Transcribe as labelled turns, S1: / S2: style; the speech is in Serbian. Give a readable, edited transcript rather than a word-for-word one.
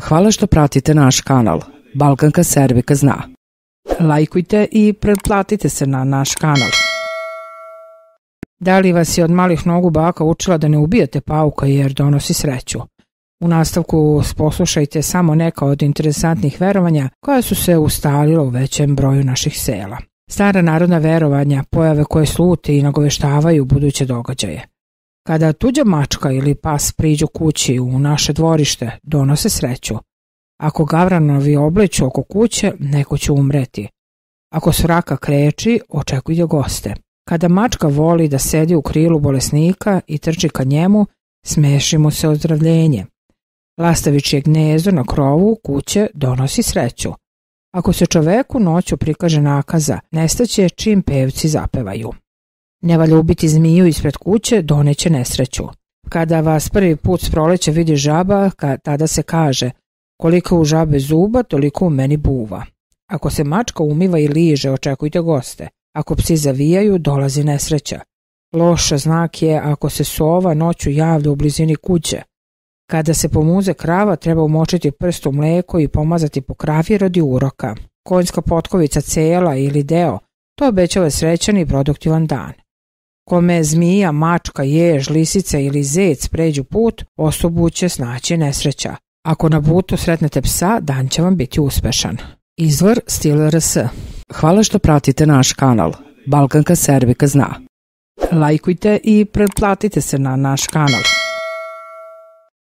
S1: Hvala što pratite naš kanal. Balkanka Serbika zna. Lajkujte i pretplatite se na naš kanal. Da li vas je od malih nogu baka učila da ne ubijate pauka jer donosi sreću? U nastavku poslušajte samo neka od interesantnih verovanja koja su se ustalila u većem broju naših sela. Stara narodna verovanja, pojave koje slute i nagoveštavaju buduće događaje. Kada tuđa mačka ili pas priđu kući u naše dvorište, donose sreću. Ako gavranovi obleću oko kuće, neko će umreti. Ako svraka kreči, očekujte goste. Kada mačka voli da sedi u krilu bolesnika i trči ka njemu, smeši mu se ozdravljenje. Lastavičje gnezdo na krovu kuće donosi sreću. Ako se čoveku noću prikaže nakaza, nestaće čim pevci zapevaju. Ne valja ubiti zmiju ispred kuće, doneće nesreću. Kada vas prvi put s proleća vidi žaba, tada se kaže: koliko u žabe zuba, toliko u meni buva. Ako se mačka umiva i liže, očekujte goste. Ako psi zavijaju, dolazi nesreća. Loš znak je ako se sova noću javlja u blizini kuće. Kada se pomuze krava, treba umočiti prst u mleko i pomazati po kravi radi uroka. Konjska potkovica cela ili deo, to obećava srećan i produktivan dan. Kome zmija, mačka, jež, lisica ili zec pređu put, osobu će snaći nesreća. Ako na putu sretnete psa, dan će vam biti uspešan. Izvor Stil RS. Hvala što pratite naš kanal. Balkanka Serbika zna. Lajkujte i pretplatite se na naš kanal.